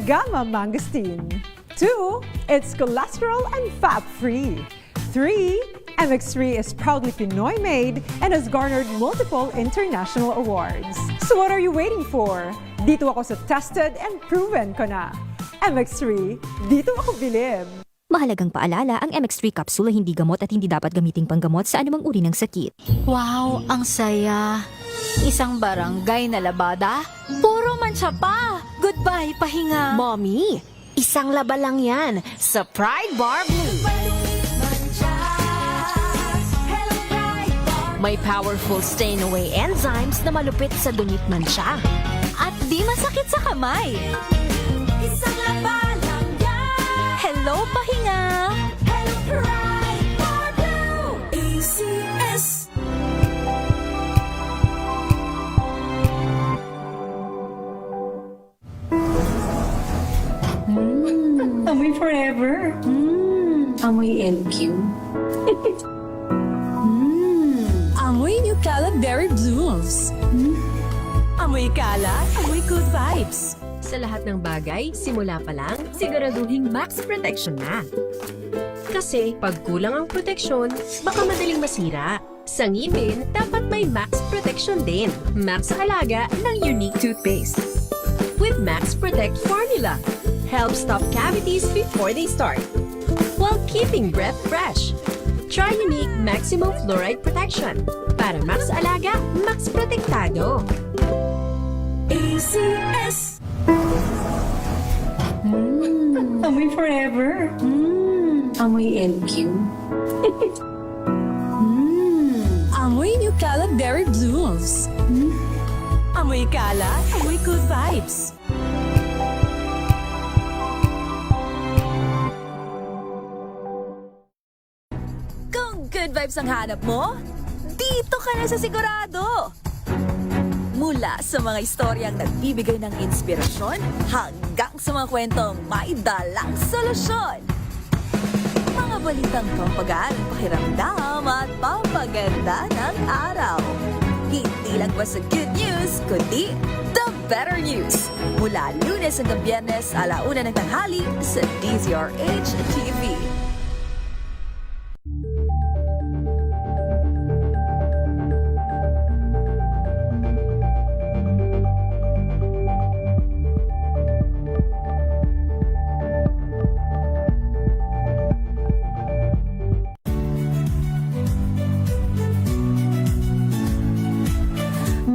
Gamma mangosteen. 2. It's cholesterol and fat-free. 3. MX3 is proudly Pinoy-made and has garnered multiple international awards. So what are you waiting for? Dito ako sa tested and proven ko na. MX3, dito ako bilib. Mahalagang paalala, ang MX3 capsule ay hindi gamot at hindi dapat gamiting panggamot sa anumang uri ng sakit. Wow, ang saya. Isang barangay na labada, puro mancha pa. Goodbye, pahinga. Mommy, isang laba lang yan sa Pride Bar Blue. May powerful stain-away enzymes na malupit sa dunit mancha. At di masakit sa kamay. Isang laba lang yan. Hello, pahinga. Hello, Pride Bar Blue. ACS. Amoy forever. Amoy LQ. Amoy New Calab Berry Blooms. Amoy kalat, amoy good vibes. Sa lahat ng bagay, simula pa lang, siguraduhing max protection na. Kasi pag kulang ang proteksyon, baka madaling masira. Sa ngipin, dapat may max protection din. Max sa alaga ng Unique Toothpaste. With Max Protect Formula, help stop cavities before they start, while keeping breath fresh. Try Unique Maximum Fluoride Protection. Para max alaga, max protektado. ACS. Amoy forever. Amoy LQ. Amoy New Calab Berry Blooms. Amoy kalat, amoy good vibes. Kung good vibes ang hanap mo, dito ka na sa sigurado. Mula sa mga istoryang nagbibigay ng inspirasyon hanggang sa mga kwentong may dalang solusyon. Mga balitang pampagaan, pakiramdam at pampaganda ng araw. Hindi lang ba sa good news, kundi the better news. Mula Lunes hanggang Biyernes, 1:00 ng tanghali sa DZRH TV.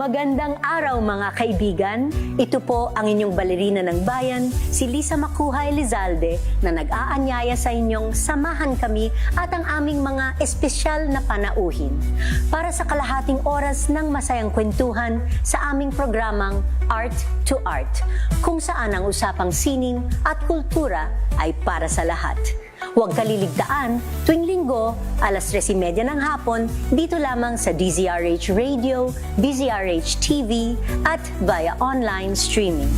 Magandang araw mga kaibigan. Ito po ang inyong balerina ng bayan, si Lisa Makuha Elizalde, na nag-aanyaya sa inyong samahan kami at ang aming mga espesyal na panauhin para sa kalahating oras ng masayang kwentuhan sa aming programang Art to Art, kung saan ang usapang sining at kultura ay para sa lahat. Huwag kaliligtaan, tuwing linggo, 3:30 ng hapon, dito lamang sa DZRH Radio, DZRH TV, at via online streaming.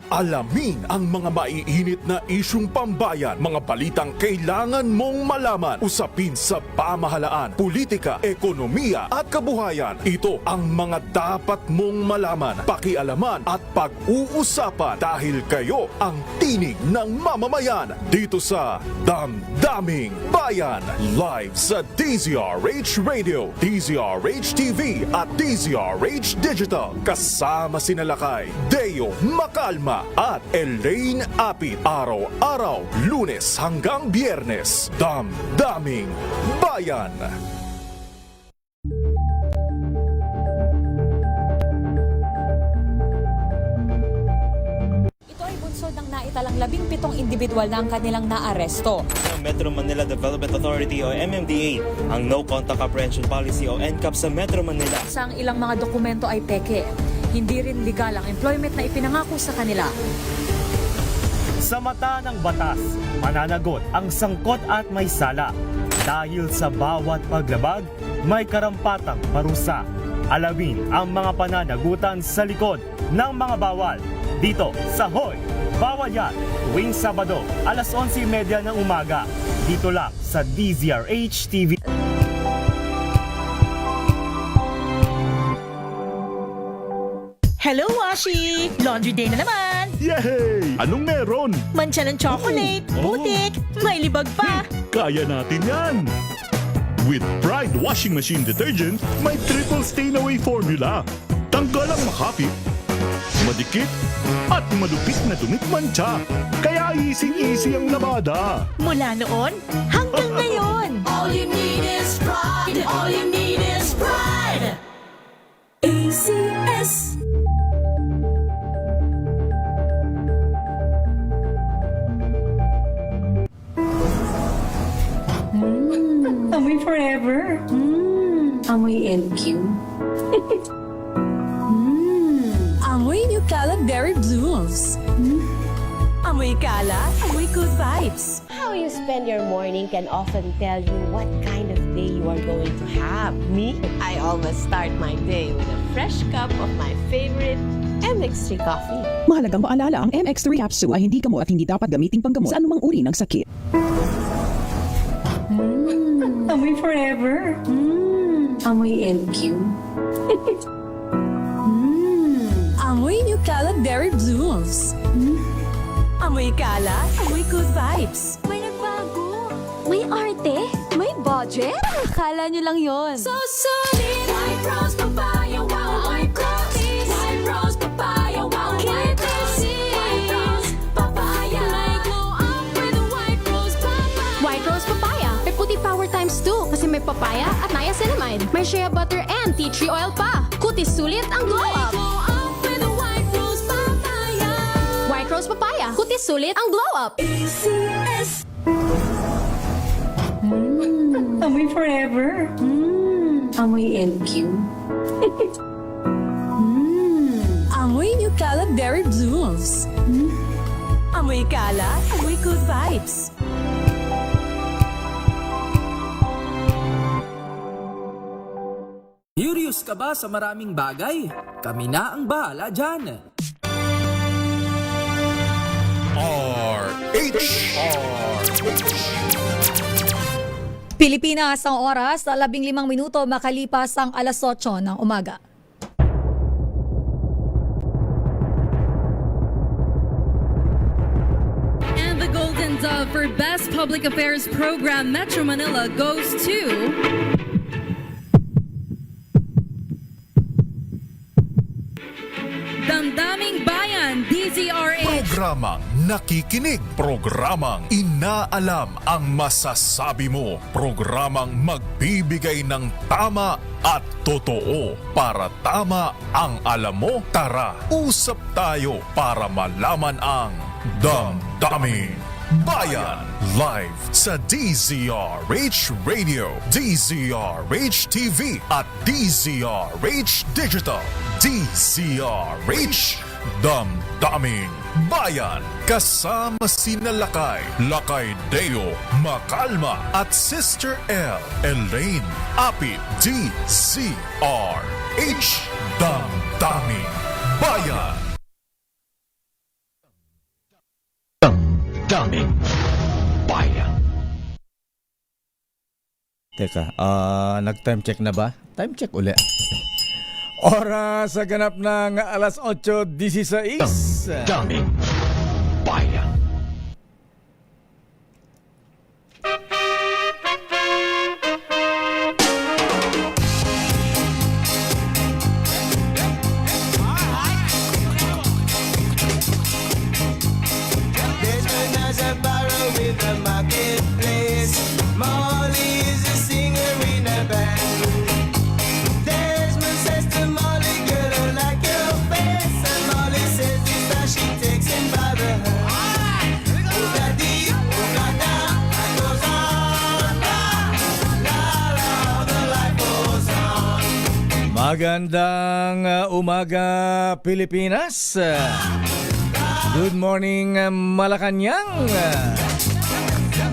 Alamin ang mga maiinit na isyung pambayan, mga balitang kailangan mong malaman, usapin sa pamahalaan, politika, ekonomiya at kabuhayan. Ito ang mga dapat mong malaman, pakialaman at pag-uusapan dahil kayo ang tinig ng mamamayan dito sa Damdaming Bayan. Live sa DZRH Radio, DZRH TV at DZRH Digital. Kasama sina Lakay, Deo Macalma at Elaine Apit. Araw-araw, Lunes hanggang Biyernes. Damdaming Bayan. Ito ay bunsod ng naitalang 17 individual na ang kanilang naaresto. Ng Metro Manila Development Authority o MMDA ang No Contact Apprehension Policy o NCAP sa Metro Manila. Sa ang ilang mga dokumento ay peke. Hindi rin legal ang employment na ipinangako sa kanila. Sa mata ng batas, mananagot ang sangkot at may sala. Dahil sa bawat paglabag, may karampatang parusa. Alamin ang mga pananagutan sa likod ng mga bawal. Dito sa Hoy! Bawal yan! Tuwing Sabado, alas 11:30 ng umaga. Dito lang sa DZRH TV. Hello, Washi! Laundry day na naman! Yay! Anong meron? Mancha ng chocolate, putik, may libag pa! Kaya natin yan! With Pride Washing Machine Detergent, may triple stain-away formula. Tanggal ang makapit, madikit, at madupit na dumit mancha. Kaya easy-easy ang labada. Mula noon hanggang ngayon! All you need is pride. All you need is pride. ACS. Amoy forever. Amoy LQ. Amoy New Cala Berry Blooms. Amoy Cala, amoy good vibes. How you spend your morning can often tell you what kind of day you are going to have. Me, I always start my day with a fresh cup of my favorite MX3 coffee. Mahalagang paalala, ang MX3 capsule ay hindi gamot at hindi dapat gamiting panggamot sa anumang uri ng sakit. Amoy forever. Amoy LQ. Amoy New Cala Berry Blooms. Amoy Cala, amoy good vibes. May nagbago. May arte. May budget. Akala nyo lang yon. So solid. White rose papaya, wow, white rose. White rose papaya, wow, white rose. White rose papaya. May glow up with a white rose papaya. White Rose Papaya. May puti power times 2 kasi may papaya at niacinamide. May shea butter and tea tree oil pa. Kutis sulit ang glow up. Glow up with a white rose papaya. White Rose Papaya. Kutis sulit ang glow up. ACS. Amoy forever. Amoy LQ. Amoy New Cala Berry Blooms. Amoy Cala, amoy good vibes. Curious ka ba sa maraming bagay? Kami na ang bahala dyan. Pilipinas ang oras, 15 minuto makalipas ang alas 8 ng umaga. And the Golden Dove for Best Public Affairs Program Metro Manila goes to Damdaming Bayan, DZRH. Programang nakikinig, programang inaalam ang masasabi mo, programang magbibigay ng tama at totoo. Para tama ang alam mo, tara, usap tayo para malaman ang Damdaming Bayan. Live sa DZRH Radio, DZRH TV at DZRH Digital. DZRH Damdaming Bayan. Kasama sina Lakay Deo, Makalma at Sister L, Elaine, Apit, DZRH Damdaming Bayan. Damdaming Bayan. Teka, nag-time check na ba? Time check uli. Oras sa ganap ng alas 8:16. Damdaming Bayan. Magandang umaga, Pilipinas. Good morning, Malacanang.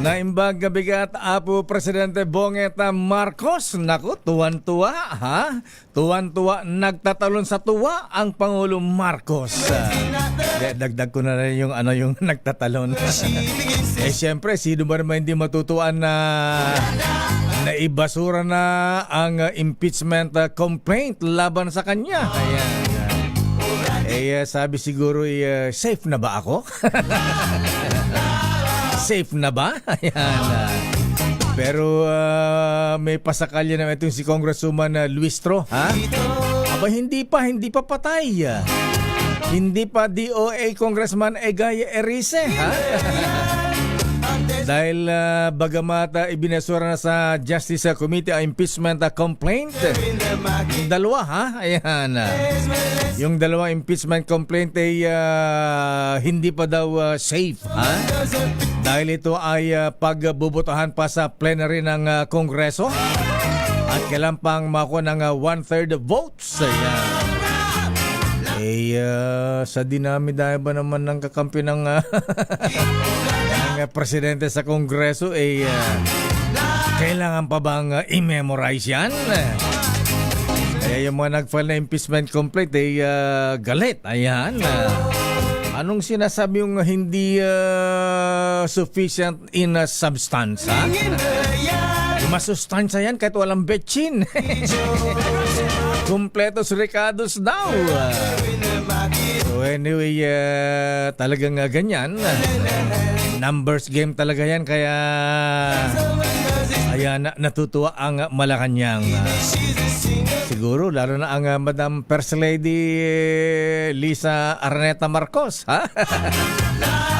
Naimbag gabigat Apo Presidente Bongeta Marcos. Naku, tuwan-tuwa ha? Tuwan-tuwa, nagtatalon sa tuwa ang Pangulo Marcos. Dagdag ko na rin yung yung nagtatalon. Siyempre, sino ba naman hindi matutuan na naibasura na ang impeachment complaint laban sa kanya. Ayan. Sabi siguro, safe na ba ako? Safe na ba? Ayan. Pero may pasakalya naman itong si Congresswoman Luis Tro. Ha? Aba, hindi pa patay. Hindi pa DOA Congressman Egay Erice. Ha? Dahil bagamat ibinasura na sa Justice Committee ang impeachment complaint. Yung dalawa ha? Ayan. Yung dalawang impeachment complaint ay hindi pa daw safe. Ha? Dahil ito ay pagbubutuhan pa sa plenary ng Kongreso. At kailan pang makuha ng 1/3 votes. Ayan. Sa dinami-dami ba naman ng kakampi ng presidente sa Kongreso kailangan pa bang i-memorize yan? Kaya yung mga nag-file na impeachment complaint galit. Ayan. Anong sinasabi yung hindi sufficient in substance? Ha? Masustansya yan kahit walang betchin. Kompletos recados daw. So anyway, talagang ganyan. Numbers game talaga yan, kaya ayan, natutuwa ang Malacanang. Siguro lalo na ang Madam First Lady Lisa Araneta Marcos. Ha?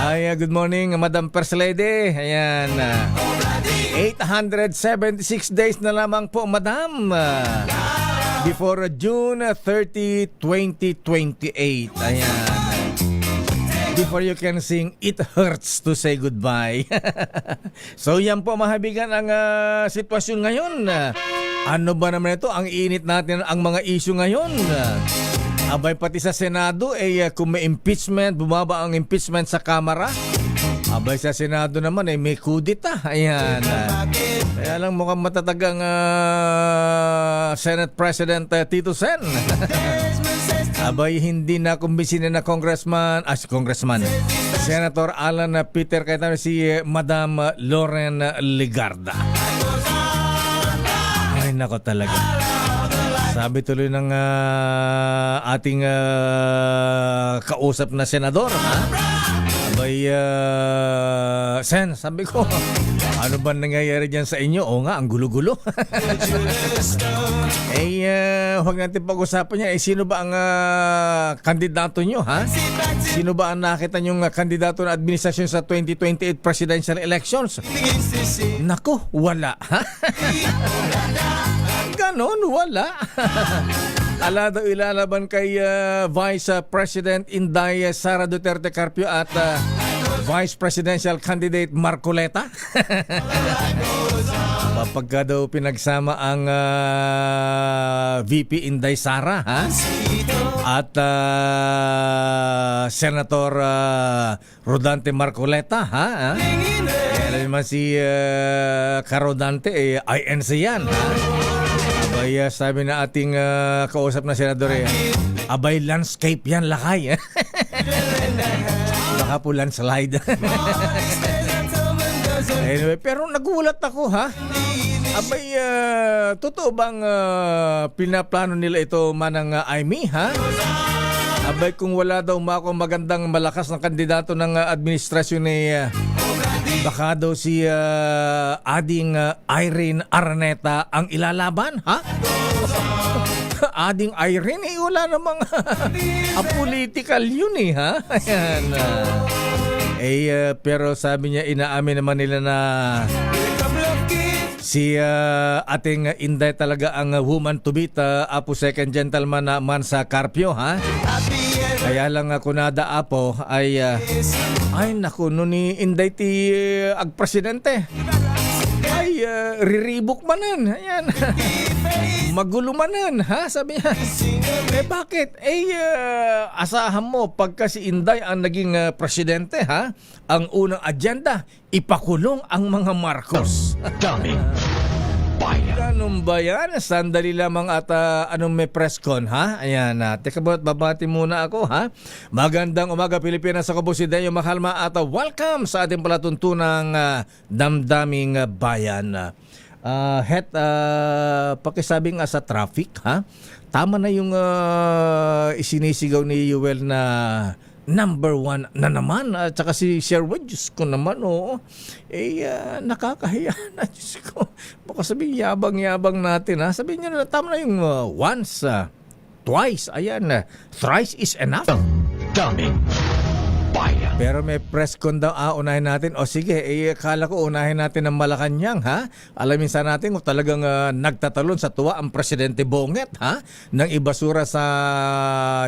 Ay, good morning Madam First Lady. Ayan. 876 days na lamang po, Madam. Before June 30, 2028. Ayan. Before you can sing, it hurts to say goodbye. So yan po, mahabigan ang sitwasyon ngayon. Ano ba naman ito? Ang init natin ang mga issue ngayon. Abay, pati sa Senado, kung may impeachment, bumaba ang impeachment sa Kamara. Abay, sa Senado naman, may kudita. Ayan. Kaya lang mukhang matatagang Senate President Tito Sen. Abay, hindi na kumbisinin na Senator Alan Peter, kaya si Madam Loren Legarda. Ay, nako talaga. Sabi tuloy ng ating kausap na senador, ha? Abay, Sen, sabi ko, ano ba nangyayari dyan sa inyo? O nga, ang gulo-gulo. Huwag natin pag-usapan niya. Sino ba ang kandidato nyo, ha? Sino ba ang nakita nyong kandidato ng administrasyon sa 2028 presidential elections? Nako, wala. Ganon, wala. Ala daw ilalaban kay Vice President Inday Sara Duterte Carpio at Vice Presidential Candidate Marcoleta. Pagka daw pinagsama ang VP Inday Sara, ha? At Senator Rodante Marcoleta, ha? Kaya naman si Carodante, INC yan, ha? Abay, sabi na ating kausap na senador, abay, landscape yan, lakay. Baka po landslide. Anyway, pero nagulat ako, ha? Abay, totoo bang pinaplano nila ito manang Aimee, ha? Abay, kung wala daw magandang malakas na kandidato ng administrasyon ni baka daw si Ading Irene Araneta ang ilalaban, ha? Ading Irene, wala namang political yun, ha? Ayan. Pero sabi niya, inaamin naman nila na si ating Inday talaga ang woman to beat, Apo Second Gentleman na Mansa Carpio, ha? Kaya lang ako nada Apo ay naku, no ni Inday ti agpresidente ay riribok manan. Ayan. magulo man nun, ha? Sabi niya, bakit? Asahan mo, pagka si Inday ang naging presidente, ha? Ang unang agenda, ipakulong ang mga Marcos. Ganun ba yan? Sandali lamang at anong may press con, ha? Ayan, teka babati muna ako, ha? Magandang umaga, Pilipinas. Ako po si Deo Mahalma at welcome sa ating palatuntunang damdaming bayan. Pakisabi nga sa traffic, ha? Tama na yung isinisigaw ni Yuel na number 1 na naman. At saka si Sherwood, Diyos ko naman, nakakahiya na, Diyos ko. Baka sabihin, yabang-yabang natin, ha? Sabihin nyo na, tama na yung once, twice, ayan, thrice is enough. Daming bayan. Pero may press con daw, unahin natin. O sige, akala ko unahin natin ang Malacanang, ha? Alamin sa natin kung talagang nagtatalon sa tuwa ang Presidente Bonget, ha? Nang ibasura sa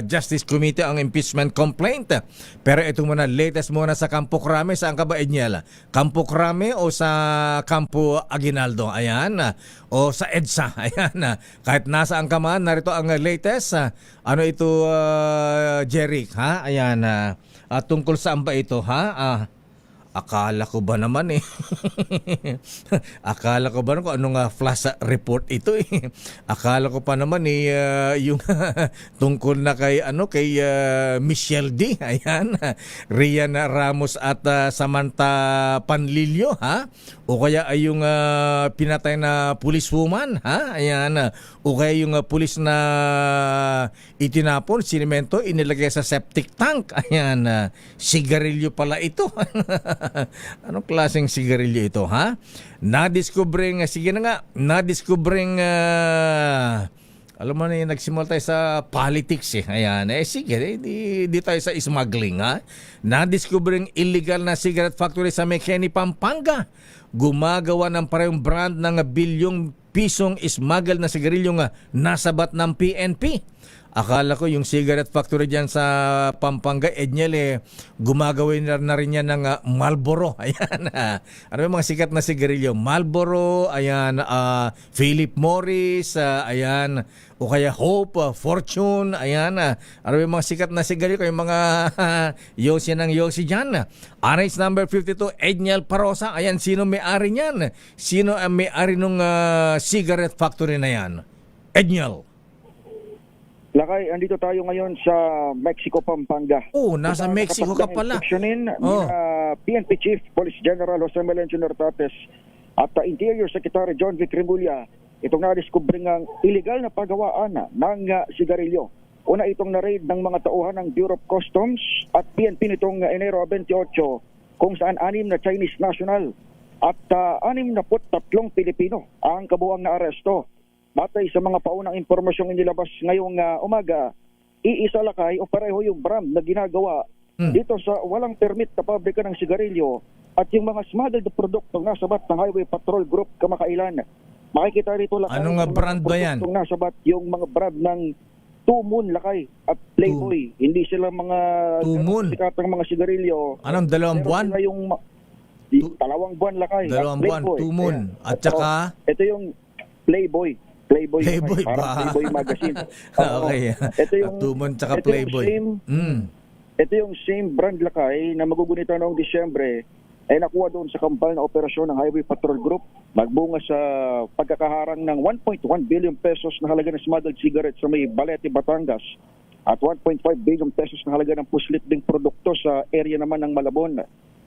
Justice Committee ang impeachment complaint. Pero ito muna, latest muna sa Campo Crame. Saan ka ba, Edniel? Campo Crame o sa Campo Aguinaldo? Ayan. O sa EDSA. Ayan. Kahit nasaan ka man, narito ang latest. Ano ito, Jeric, ha? Ayan. Tungkol saan ba ito, ha? Akala ko ba naman akala ko ba kung anong flash report ito Akala ko pa naman yung tungkol na kay Michelle D. Ayan, Rian Ramos at Samantha Panlilio, ha? O kaya ay yung pinatay na policewoman, ha? Ayan, o kaya yung pulis na itinapon, sinimento, inilagay sa septic tank. Ayan, sigarilyo pala ito. Anong klaseng sigarilyo ito, ha? Nadiscovering, alam mo na yung nagsimula tayo sa politics, Ayan, sige, di tayo sa smuggling, ha? Nadiscovering illegal na cigarette factory sa McKinney, Pampanga. Gumagawa ng parehong brand ng bilyong pisong smuggled na sigarilyong nasabat ng PNP. Akala ko yung cigarette factory dyan sa Pampanga, Edniel, gumagawin na rin yan ng Marlboro. Ayan. Ano yung mga sikat na sigarilyo? Marlboro, ayan, Philip Morris, ayan, o kaya Hope, Fortune, ayan. Ano yung mga sikat na sigarilyo? Yung mga Yossi ng Yossi dyan. RH number 52, Edniel Parosa. Ayan, sino may-ari niyan? Sino ang may-ari ng cigarette factory na yan? Edniel. Lakay, andito tayo ngayon sa Mexico, Pampanga. Nasa Mexico ka pala. PNP Chief Police General Jose Melencio Nortates at Interior Secretary John Vic Remulla, itong na-discover ng illegal na paggawaan ng sigarilyo. Una itong na-raid ng mga tauhan ng Bureau of Customs at PNP nitong Enero 28, kung saan 6 na Chinese national at 63 Pilipino ang kabuuang na aresto. Batay sa mga paunang impormasyong inilabas ngayong umaga, iisa lakay o pareho yung brand na ginagawa dito sa walang permit na pabrika ng sigarilyo at yung mga smuggled na produktong nasabat ng Highway Patrol Group kamakailan. Makikita rito lakay. Anong brand ba yan? Nasabat yung mga brand ng Two Moon lakay at Playboy. Hindi sila mga sikatang mga sigarilyo. Anong 2 buwan? Sila yung 2 buwan lakay. 2 buwan, Two Moon. At saka? Ito yung Playboy parang Playboy magazine. Okay. Ito yung Tumon tsaka Playboy. Ito yung same brand lakay na magugunita noong Disyembre ay nakuha doon sa kampal na operasyon ng Highway Patrol Group. Magbunga sa pagkakaharang ng 1.1 billion pesos na halaga ng smuggled cigarettes sa may Balete, Batangas at 1.5 billion pesos na halaga ng puslit ding produkto sa area naman ng Malabon.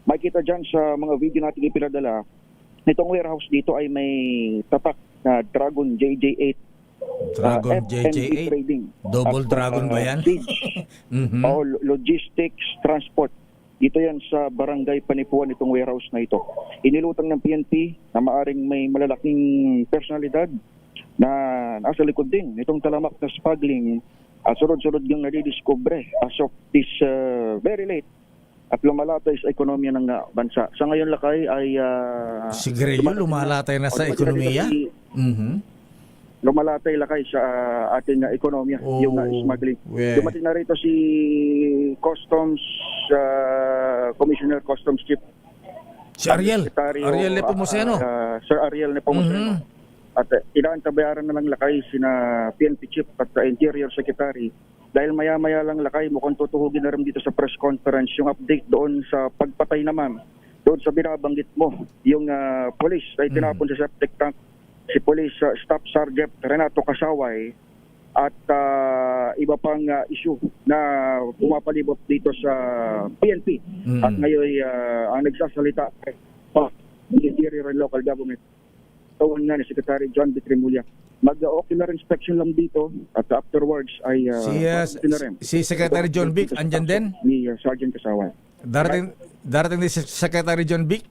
Makikita dyan sa mga video natin ipinadala, itong warehouse dito ay may tatak na Dragon JJ8. Dragon JJ8? Trading. Double Dragon ba yan? Logistics, transport. Dito yan sa Barangay Panipuan itong warehouse na ito. Inilutang ng PNP na maaring may malalaking personalidad na nasa likod din itong talamak na smuggling at sunod-sunod yung nadidiscover as of this very late at lumalatay sa ekonomiya ng bansa. Sa ngayon lakay ay sigarilyo lumalatay na sa ekonomiya? Lumalatay lakay sa ating ekonomiya yung smuggling. Dumating na rito si Customs Commissioner Customs Chief si Ariel Nepomuceno. Sir Ariel Nepomuceno. at inaantabayaran na ng lakay sina PNP Chief at Interior Secretary dahil maya-maya lang lakay mukhang tutuhugin na rin dito sa press conference yung update doon sa pagpatay naman doon sa binabanggit mo yung police ay tinapon sa septic tank si Police Staff Sergeant Renato Kasaway at iba pang issue na pumapalibot dito sa PNP at ngayon ang nagsasalita ay Interior and Local Government tawan nga ni Secretary John V. Trimulya. Mag-ocular inspection lang dito at afterwards ay si Secretary John Vic andyan din? Ni Sergeant Kasaway. Darating din si Secretary John Vic?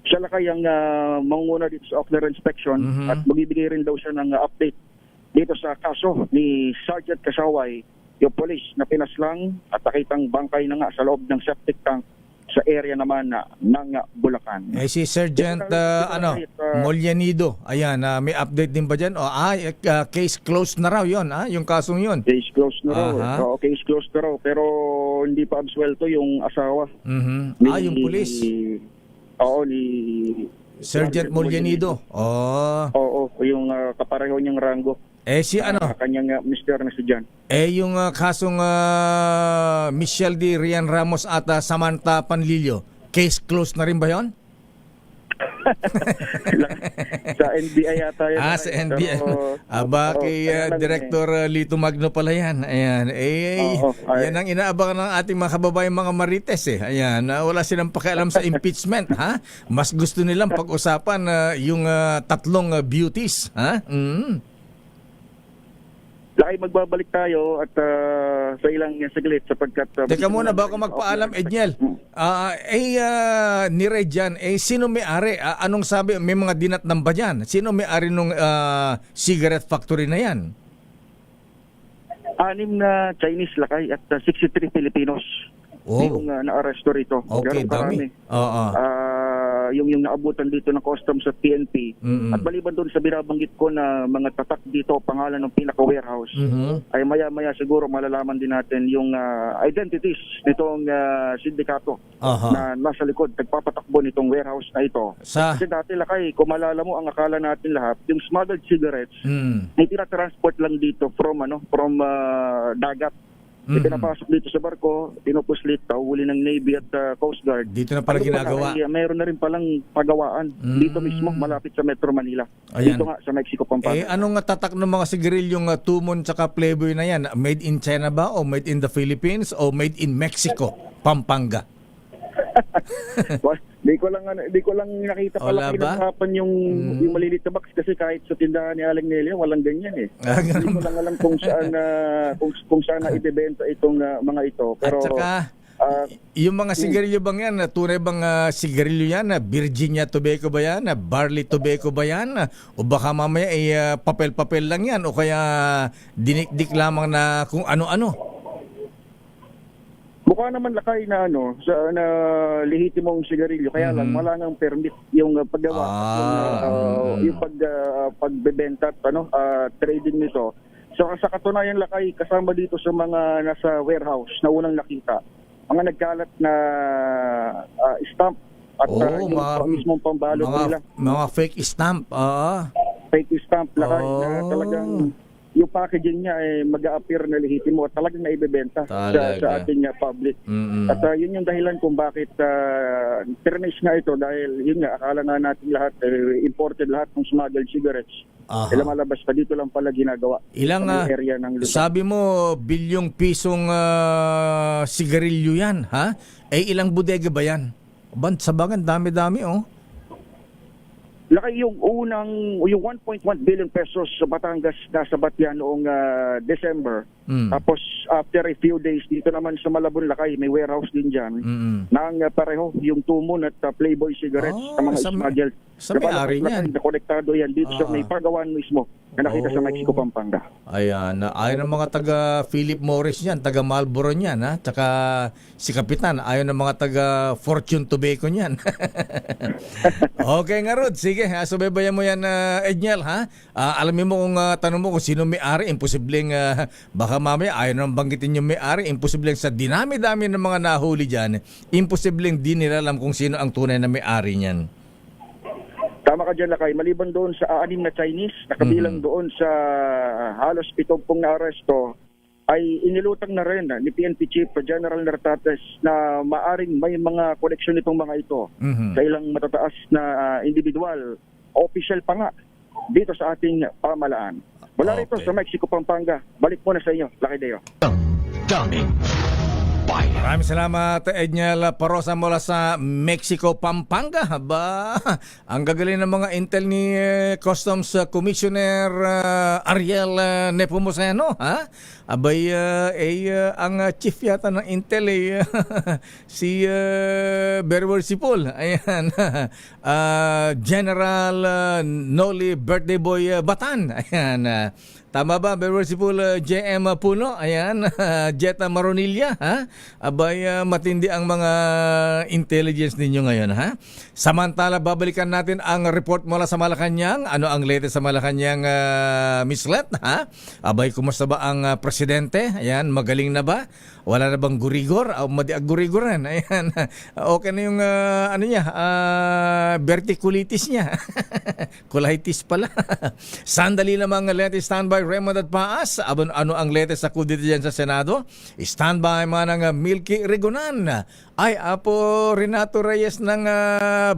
Siya lakay ang mangunguna dito sa ocular inspection at magbibigay rin daw siya ng update dito sa kaso ni Sergeant Kasaway, yung police na pinaslang at nakitang bangkay na nga sa loob ng septic tank sa area naman ng Bulacan. Si Sergeant Molyanido, ayan, may update din ba dyan? Case closed na raw yun, yung kasong yun. Case closed na raw. Case closed na raw, pero hindi pa absuelto yung asawa. Yung police? Oo, ni Sergeant Molyanido. Oo, yung kapareho niyang rango. Kanyang mister na si John. Yung kasong Michelle D. Rian Ramos at Samantha Panlilio, case closed na rin ba yun? Sa NBI yata yun. Sa NBI. Kay Director Lito Magno pala yan. Ayan. Yan ang inaabangan ng ating mga kababayang mga Marites Ayan. Wala silang pakialam sa impeachment. Mas gusto nilang pag-usapan yung tatlong beauties. Lakay, magbabalik tayo at sa ilang saglit sapagkat... Teka muna, bago magpaalam, Edniel. Nire dyan, sino may-ari? Anong sabi? May mga dinatnang ba dyan? Sino may-ari nung cigarette factory na yan? 6 na Chinese lakay at 63 Filipinos. Yung na-arresto rito. Okay, dami. Yung naabutan dito ng customs sa PNP at maliban doon sa binabanggit ko na mga tatak dito pangalan ng pinaka-warehouse ay maya-maya siguro malalaman din natin yung identities nitong sindikato na nasa likod nagpapatakbo nitong warehouse na ito. Kasi dati lakay, kung malala mo ang akala natin lahat, yung smuggled cigarettes ay tinatransport lang dito from dagat. Pinapasok dito sa barko, pinupuslit, huli ng Navy at Coast Guard. Dito na pala ginagawa. Mayroon na rin palang pagawaan dito mismo, malapit sa Metro Manila. Ayan. Dito nga sa Mexico, Pampanga. Anong tatak ng mga sigarilyong Tumon tsaka Playboy na yan? Made in China ba o made in the Philippines o made in Mexico, Pampanga? Di ko lang nakita pala kinakapan yung malilit na box kasi kahit sa tindahan ni Aling Nelia walang ganyan Hindi ko lang alam kung saan kung saan na ibebenta itong mga ito. Pero at saka yung mga sigarilyo bang yan, tunay bang sigarilyo yan? Virginia tobacco ba yan? Barley tobacco ba yan? O baka mamaya papel-papel lang yan o kaya dinikdik lamang na kung ano-ano? Mukha naman lakay na na lehitimong sigarilyo kaya lang wala nang permit yung paggawa yung pagbebenta at trading nito. So sa katunayan lakay kasama dito sa mga nasa warehouse na unang nakita mga nagkalat na stamp at yung mismong pambalot nila. Mga fake stamp. Fake stamp lakay na talagang yung packaging niya ay mag-a-appear na lehitimo at talagang naibebenta sa ating public. At yun yung dahilan kung bakit ternish nga ito dahil yun nga, akala nga natin lahat, imported lahat ng smuggled cigarettes. Malabas pa dito lang pala ginagawa. Ilang area ng lugar. Sabi mo, bilyong pisong sigarilyo yan, ha? Ilang bodega ba yan? Sabangan, dami-dami, Laki yung 1.1 billion pesos sa Batangas nasa Batyan noong December. Tapos after a few days dito naman sa Malabon lakay may warehouse din diyan nang pareho yung Tumon at Playboy cigarettes sa mga smuggled. Sa may-ari niyan. Konektado yan dito sa may pagawaan mismo na nakita sa Mexico, Pampanga. Ayan, ayaw ng mga taga Philip Morris niyan, taga Marlboro niyan, ha? Tsaka si Kapitan, ayaw ng mga taga Fortune Tobacco niyan. Okay nga Rod, sige, subaybayan mo yan Edniel, ha? Alamin mo kung tanong mo kung sino may-ari, imposibleng baka mamaya ayaw nang banggitin yung may-ari, imposibleng sa dinami-dami ng mga nahuli dyan, imposibleng di nila alam kung sino ang tunay na may-ari niyan. Tama ka dyan, Lakay, maliban doon sa 6 na Chinese, nakabilang doon sa halos 70 na aresto, ay inilutang na rin ni PNP Chief General Nartates na maaring may mga koneksyon nitong mga ito sa ilang matataas na individual, official pa nga dito sa ating pamalaan. Mula rito sa Mexico, Pampanga, balik muna sa inyo, Lakay Deo. Maraming salamat, Edniel Parosa mula sa Mexico, Pampanga. Ba, ang gagaling ng mga intel ni Customs Commissioner Ariel Nepomuceno, ha? Abay, ang chief yata ng intel si Berwer Sipol. Ayan. General Noli Birthday Boy Batan. Ayan. Tama ba, Berwer Sipul, JM Puno? Ayan, Jetta Maronilla, ha? Abay, matindi ang mga intelligence ninyo ngayon, ha? Samantala, babalikan natin ang report mula sa Malacanang. Ano ang latest sa Malacanang, Miss Let, ha? Abay, kumusta ba ang presidente? Ayan, magaling na ba? Wala na bang gurigor? Madi-gurigoran. Ayan, okay na yung, verticulitis niya. Colitis pala. Sandali lamang latest standby Raymond at Paas. Ano ang latest sa kudito dyan sa Senado? Standby man ng Milky Regonan. Ay, Apo Renato Reyes ng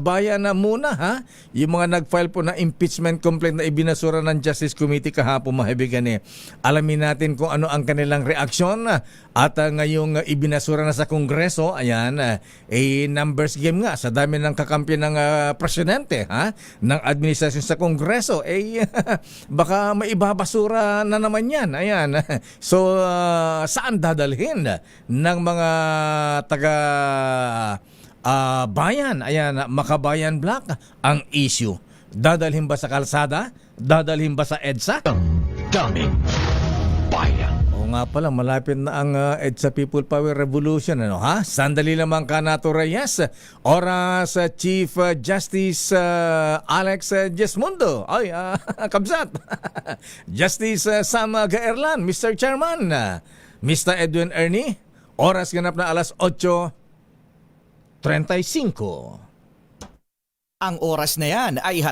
bayan na muna, ha? Yung mga nag-file po na impeachment complaint na ibinasura ng Justice Committee kahapon, mahibigan alamin natin kung ano ang kanilang reaksyon at ngayong ibinasura na sa Kongreso. Ayan, numbers game nga sa dami ng kakampi ng presidente, ha? Ng administrasyon sa Kongreso. Baka maibabasura na naman yan. Ayan. So, saan dadalhin ng mga taga bayan? Ayan, Makabayan Black ang issue. Dadalhin ba sa kalsada? Dadalhin ba sa EDSA? Daming bayan. O nga pala, malapit na ang EDSA People Power Revolution, ano, ha? Sandali lamang, Kanato Reyes. Oras, Chief Justice Alex Jesmundo. Ay, kabsat. Justice Sam Gaerlan, Mr. Chairman. Mr. Edwin Ernie. Oras ganap na alas 8:35. Ang oras na yan ay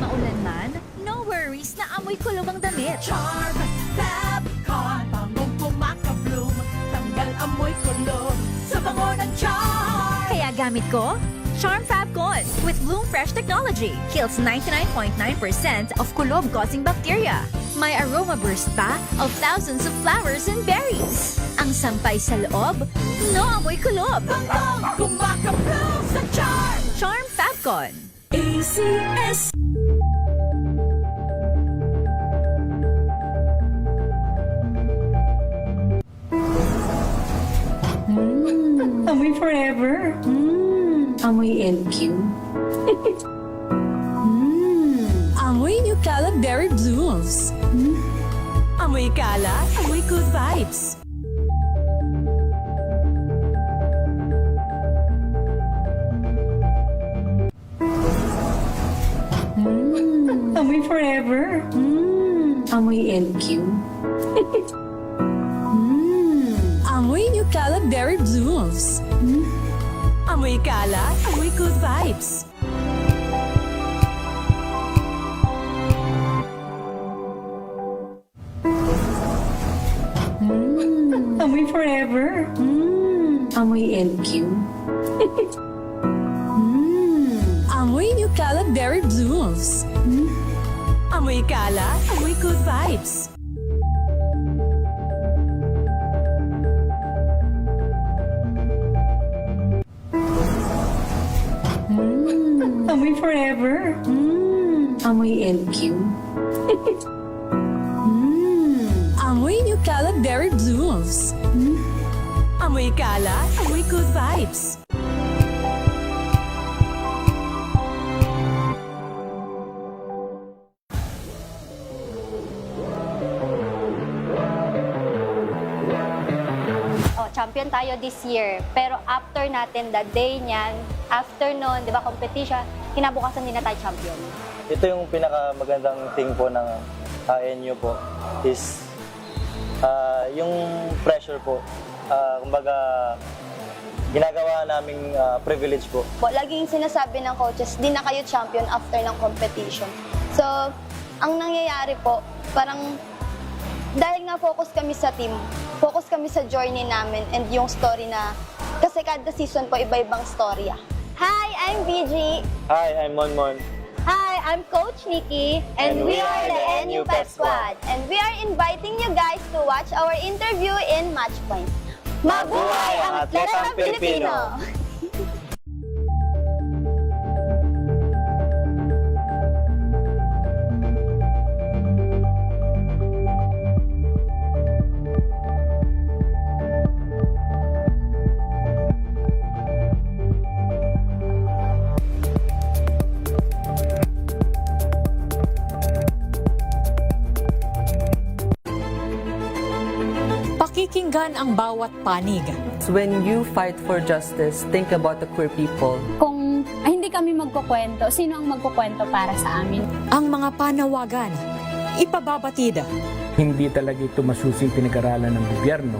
Maulan man, no worries na amoy kulog ang damit. Charm Fabcon, bangong kumaka-bloom, tanggal amoy kulog sa bango ng Charm. Kaya gamit ko, Charm Fabcon with Bloom Fresh Technology. Kills 99.9% of kulob-causing bacteria. May aroma burst pa of thousands of flowers and berries. Ang sampay sa loob, no amoy kulob. Bangong kumaka-bloom sa Charm. Charm Fabcon. ACS. Amoy forever. Amoy LQ. Amoy New Caleb Berry Blooms. Amoy kala, amoy good vibes. Amoy forever. Amoy LQ. Amoy New Caleb Berry Blooms. Amoy kala, amoy good vibes. Amoy forever. Amoy LQ. Amoy New Caleb Berry Blooms. Amoy kala, amoy good vibes. Amoy forever. Amoy LQ. Amoy New Caleb Berry Blooms. Amoy kala, amoy good vibes. Champion tayo this year. Pero after natin, the day niyan, after nun, di ba, competition, kinabukasan din na tayo champion. Ito yung pinakamagandang thing po ng NU po is yung pressure po. Kumbaga, ginagawa naming privilege po. Laging sinasabi ng coaches, di na kayo champion after ng competition. So, ang nangyayari po, parang dahil nga focus kami sa team, focus kami sa journey namin and yung story na, kasi kada season po iba-ibang storya. Hi, I'm BG. Hi, I'm Monmon. Hi, I'm Coach Nikki, and we are the NU Pep Squad. And we are inviting you guys to watch our interview in Matchpoint. Mabuhay ang atletang Pilipino! Pakikinggan ang bawat panig. When you fight for justice, think about the queer people. Kung hindi kami magkukwento, sino ang magkukwento para sa amin? Ang mga panawagan, ipababatid. Hindi talaga ito masusing pinag-aralan ng gobyerno.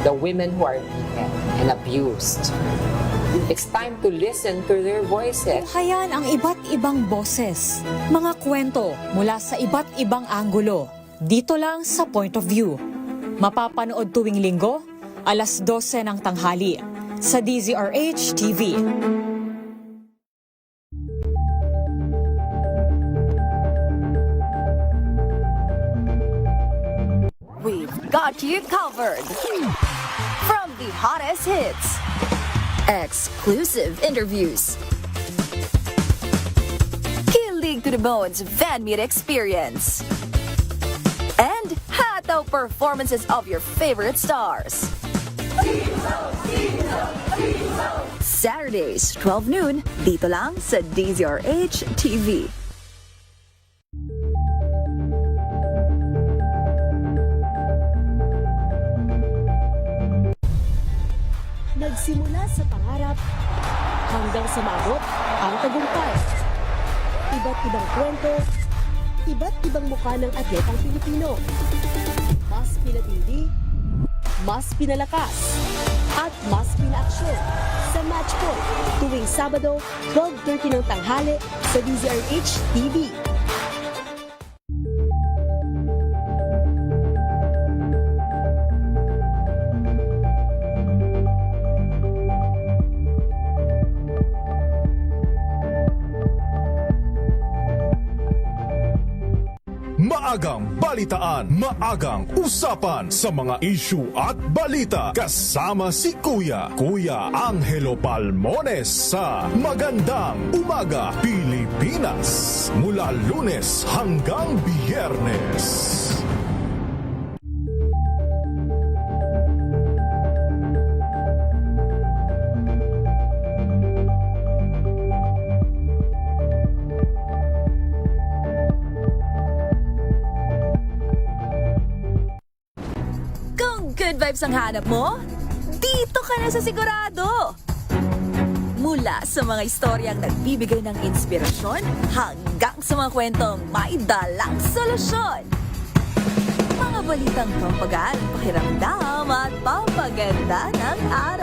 The women who are beaten and abused. It's time to listen to their voices. Hayan ang iba't ibang boses. Mga kwento mula sa iba't ibang anggulo. Dito lang sa Point of View. Mapapanood tuwing linggo, alas 12 ng tanghali sa DZRH TV. We've got you covered. From the hottest hits, exclusive interviews, kilig to the bones fan meet experience, and hataw performances of your favorite stars. Saturdays, 12 noon, dito lang sa DZRH TV. Nagsimula sa pangarap hanggang sa maabot ang tagumpay. Iba't ibang kwento, iba't ibang mukha ng atletang Pilipino. Mas pinatindi, mas pinalakas, at mas pinaaksyon sa Matchpoint tuwing Sabado, 12:30 ng tanghali sa DZRH TV. Maagang balitaan, maagang usapan sa mga issue at balita. Kasama si Kuya Angelo Palmones sa Magandang Umaga Pilipinas. Mula Lunes hanggang Biyernes. Good vibes ang hanap mo? Dito ka na sa Sigurado! Mula sa mga istoryang nagbibigay ng inspirasyon hanggang sa mga kwentong may dalang solusyon. Mga balitang pampagaan, pakiramdam at pampaganda ng araw.